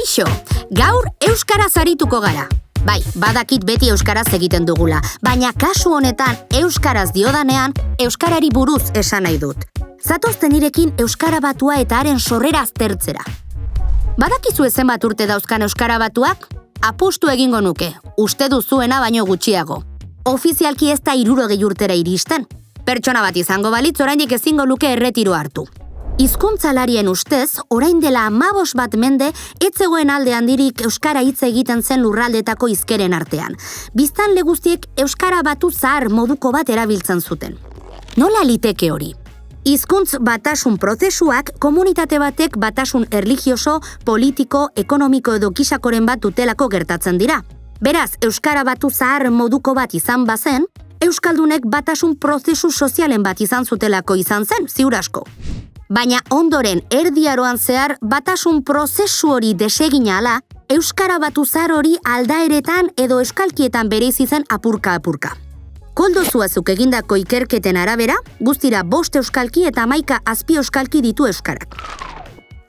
Kaixo, gaur euskaraz arituko gara. Bai, badakit beti euskaraz egiten dugula, baina kasu honetan euskaraz diodanean, euskarari buruz esan nahi dut. Zatozten nirekin euskara batua eta haren sorrera aztertzera. Badakizu zenbat urte dauzkan euskara batuak? Apustu egingo nuke, uste duzuena baino gutxiago. Ofizialki ez da 60 urtera iristen. Pertsona bat izango balitz oraindik ezingo luke erretiro hartu. Hizkuntzalarien ustez, orain dela 15 bat mende, ez zegoen alde handirik euskara hitz egiten zen lurraldetako hizkeren artean. Biztanle guztiek euskara batu zahar moduko bat erabiltzen zuten. Nola liteke hori? Hizkuntz batasun prozesuak komunitate batek batasun erlijioso, politiko, ekonomiko edo gisakoren bat dutelako gertatzen dira. Beraz, euskara batu zahar moduko bat izan bazen, euskaldunek batasun prozesu sozialen bat izan zutelako izan zen, ziur asko. Baina ondoren Erdi Aroan zehar batasun prozesu hori desegina ala, euskara batu zahar hori aldaeretan edo euskalkietan bereizi zen apurka-apurka. Koldo Zuazuk egindako ikerketen arabera, guztira 5 euskalki eta 11 azpi euskalki ditu euskarak.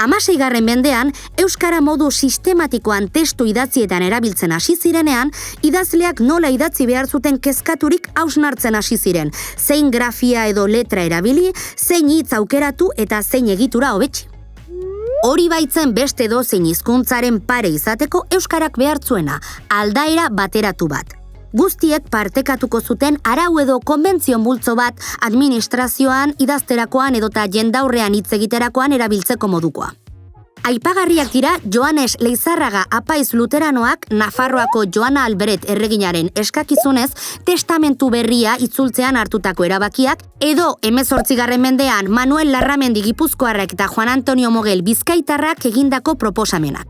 16. mendean, euskara modu sistematikoan testu idatzietan erabiltzen hasi zirenean, idazleak nola idatzi behar zuten kezkaturik hausnartzen hasi ziren, zein grafia edo letra erabili, zein hitz aukeratu eta zein egitura hobetsi. Hori baitzen beste dozein hizkuntzaren pare izateko euskarak behartzuena, aldaera bateratu bat. Guztiek partekatuko zuten arau edo konbentzio multzo bat administrazioan, idazterakoan edota jendaurrean hitz egiterakoan erabiltzeko modukoa. Aipagarriak dira Joanes Leizarraga apaiz luteranoak Nafarroako Joana Alberet erreginaren eskakizunez testamentu berria itzultzean hartutako erabakiak, edo 18. mendean Manuel Larramendi Gipuzkoarrak eta Juan Antonio Mogel Bizkaitarrak egindako proposamenak.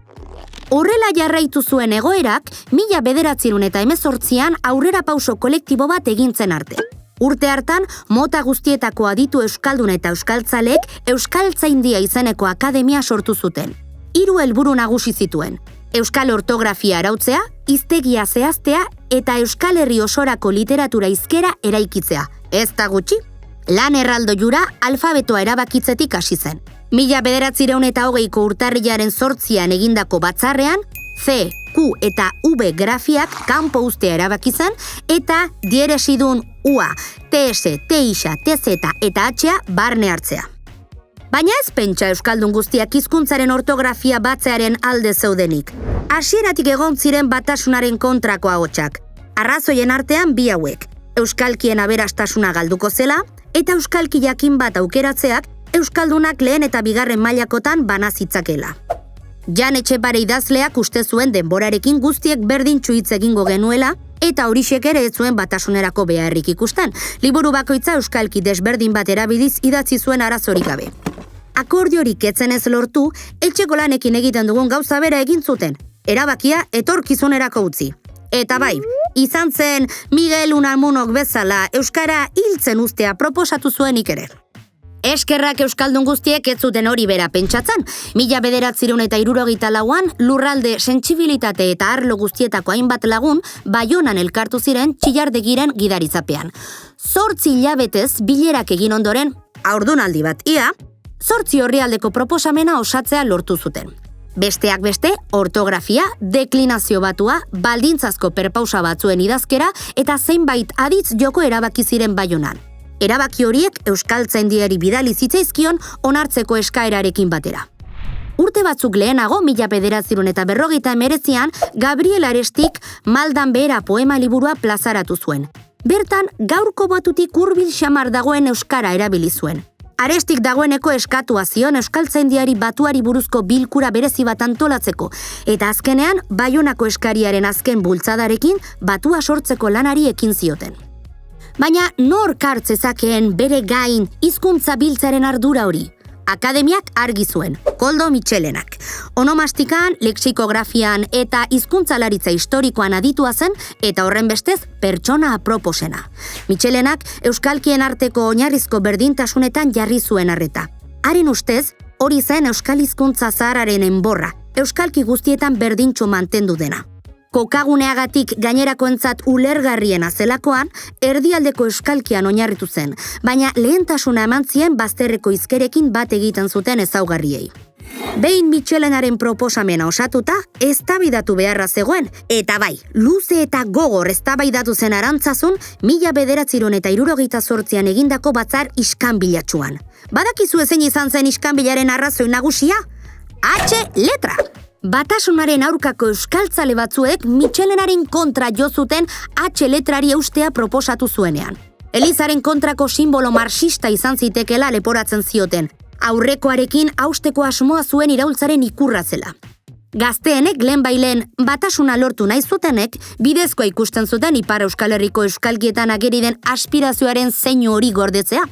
Horrela jarraitu zuen egoerak, 1918an aurrera pauso kolektibo bat egintzen arte. Urte hartan, mota guztietako aditu euskaldun eta euskaltzalek Euskaltzaindia izeneko akademia sortu zuten. 3 helburu nagusi zituen: euskal ortografia arautzea, hiztegia zehaztea eta Euskal Herri osorako literatura hizkera eraikitzea. Ez da gutxi? Lan erraldoiura alfabetoa erabakitzetik hasi zen. 1920ko urtarrilaren 8an egindako batzarrean, C, Q eta V grafiak kanpo uztea erabaki zen eta dieresidun UA, TS, TX, TZ eta H barne hartzea. Baina ez pentsa euskaldun guztiak hizkuntzaren ortografia batzearen alde zeudenik. Hasieratik egon ziren batasunaren kontrako ahotsak. Arrazoien artean bi hauek: euskalkien aberastasuna galduko zela eta euskalki jakin bat aukeratzeak euskaldunak lehen eta bigarren mailakotan bana zitzakela. Jan Etxepare idazleak uste zuen denborarekin guztiek berdintsu hitz egingo genuela eta horixek ere ez zuen batasunerako beharrik ikusten. Liburu bakoitza euskalki desberdin bat erabiliz idatzi zuen arazorik gabe. Akordiorik etzen ez lortu, etxeko lanekin egiten dugun gauza bera egin zuten. Erabakia etorkizunerako utzi. Eta bai, izan zen Miguel Unamunok bezala euskara hiltzen uztea proposatu zuenik ere. Eskerrak euskaldun guztiek ez zuten hori bera pentsatzen. 1974an lurralde sentsibilitate eta arlo guztietako hainbat lagun Baionan elkartu ziren Txillardegiren gidaritzapean. 8 hilabetez bilerak egin ondoren, haurdunaldi bat ia, 8 orrialdeko proposamena osatzea lortu zuten. Besteak beste, ortografia, deklinazio batua, baldintzazko perpausa batzuen idazkera eta zeinbait aditz joko erabaki ziren Baionan. Erabaki horiek Euskaltzaindiari bidali zitzaizkion onartzeko eskaerarekin batera. Urte batzuk lehenago, 1949an, Gabriel Arestik Maldan Behera poema liburua plazaratu zuen. Bertan, gaurko batutik hurbil xamar dagoen euskara erabili zuen. Arestik dagoeneko eskatua zion Euskaltzaindiari batuari buruzko bilkura berezi bat antolatzeko, eta azkenean, Baionako eskariaren azken bultzadarekin batua sortzeko lanari ekin zioten. Baina nork hartzezakeen bere gain hizkuntza biltzaren ardura hori? Akademiak argi zuen, Koldo Mitxelenak. Onomastikan, lexikografian eta hizkuntzalaritza historikoan aditua zen eta horren bestez pertsona aproposena. Mitxelenak euskalkien arteko oinarrizko berdintasunetan jarri zuen arreta. Haren ustez, hori zen euskal hizkuntza zaharraren enborra, euskalki guztietan berdintxo mantendu dena. Kokaguneagatik gainerakoentzat ulergarriena zelakoan, erdialdeko euskalkian oinarritu zen, baina lehentasuna eman zien bazterreko hizkerekin bat egiten zuten ezaugarriei. Behin Michelenaren proposamena osatuta, eztabaidatu beharra zegoen, eta bai, luze eta gogor eztabaidatu zen Arantzazun 1968an egindako batzar iskanbilatsuan. Badakizu zein izan zen iskanbilaren arrazoi nagusia? H letra! Batasunaren aurkako euskaltzale batzuek Michelenaren kontra jo zuten H letrari eustea proposatu zuenean. Elizaren kontrako simbolo marxista izan zitekeela leporatzen zioten. Aurrekoarekin hausteko asmoa zuen iraultzaren ikurra zela. Gazteenek lehenbailen batasuna lortu nahi zutenek bidezkoa ikusten zuten Ipar Euskal Herriko euskalkietan ageri den aspirazioaren zeinu hori gordetzea.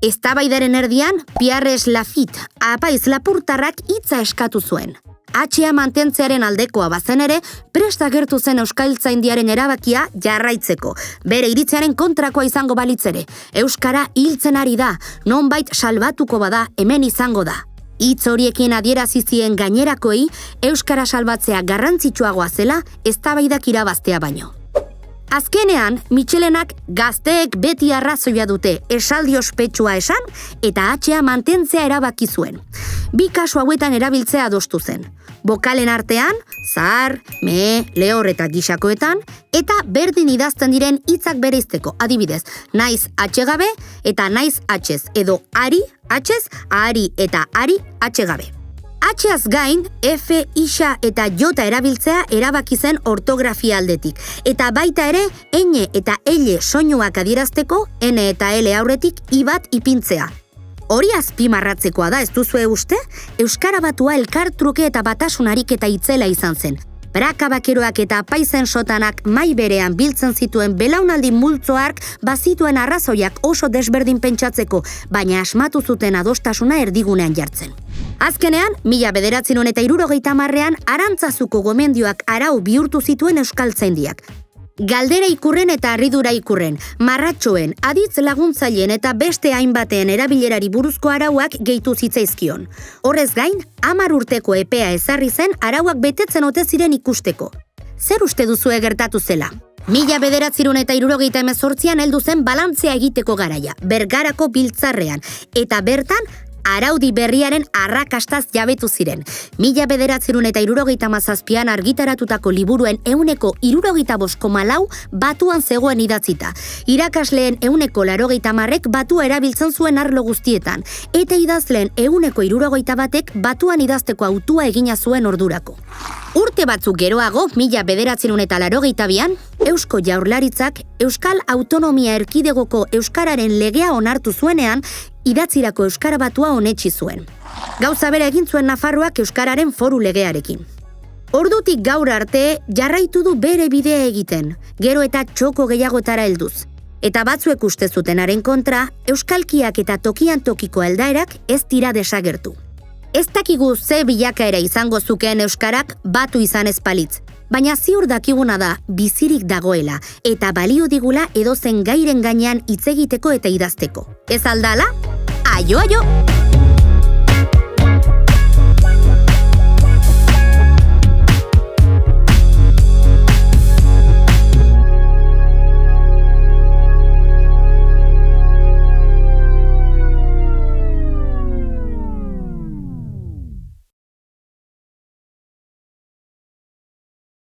Eztabaidaren erdian, Pierres Lafitte apaiz lapurtarrak hitza eskatu zuen. H-a mantentzearen aldekoa bazen ere, prest agertu zen euskaltzaindiaren erabakia jarraitzeko. Bere iritziaren kontrakoa izango balitzere. Euskara hiltzen ari da, nonbait salbatuko bada hemen izango da. Hitz horiekin adierazi zien gainerakoei, euskara salbatzea garrantzitsuagoa zela, eztabaidak irabaztea baino. Azkenean, Michelenak gazteek beti arrazoia dute esaldi ospetsua esan eta H-a mantentzea erabaki zuen. Bi kasu hauetan erabiltzea adostu zen. Bokalen artean, zahar, me, lehor eta gisakoetan, eta berdin idazten diren hitzak bereizteko, adibidez, naiz H gabe eta naiz H-ez, edo ari, H-ez, ari eta ari H gabe. H-az gain, F, isa eta jota erabiltzea erabaki zen ortografia aldetik, eta baita ere, ene eta ele soinuak adierazteko, N eta L aurretik I bat ipintzea. Hori azpimarratzekoa da, ez duzue uste? Euskara batua elkartruke eta batasun ariketa itzela izan zen. Braka bakeroak eta apaizen sotanak mai berean biltzen zituen belaunaldi multzoark bazituen arrazoiak oso desberdin pentsatzeko, baina asmatu zuten adostasuna erdigunean jartzen. Azkenean, 1970ean Arantzazuko gomendioak arau bihurtu zituen euskaltzaindiak. Galdera ikurren eta harridura ikurren, marratxoen, aditz laguntzaileen eta beste hainbateen erabilerari buruzko arauak gehitu zitzaizkion. Horrez gain, 10 urteko epea ezarri zen arauak betetzen ote ziren ikusteko. Zer uste duzue gertatu zela? 1978an heldu zen balantzea egiteko garaia, Bergarako biltzarrean, eta bertan, araudi berriaren arrakastaz jabetu ziren. 1977an argitaratutako liburuen 75,4 batuan zegoen idatzita. Irakasleen 80%ek batua erabiltzen zuen arlo guztietan, eta idazleen 70%ek batuan idazteko autua egina zuen ordurako. Urte batzuk geroago, 1982an, Eusko Jaurlaritzak Euskal Autonomia Erkidegoko Euskararen legea onartu zuenean, idatzirako euskara batua onetsi zuen. Gauza bera egin zuen Nafarroak euskararen foru legearekin. Ordutik gaur arte jarraitu du bere bidea egiten, gero eta txoko gehiagotara helduz. Eta batzuek uste zutenaren kontra, euskalkiak eta tokian tokiko aldaerak ez dira desagertu. Ez dakigu ze bilakaera izango zukeen euskarak batu izan ez palitz, baina ziur dakiguna da bizirik dagoela eta balio digula edozen gairen gainean hitz egiteko eta idazteko. Ez aldala? Aio, aio!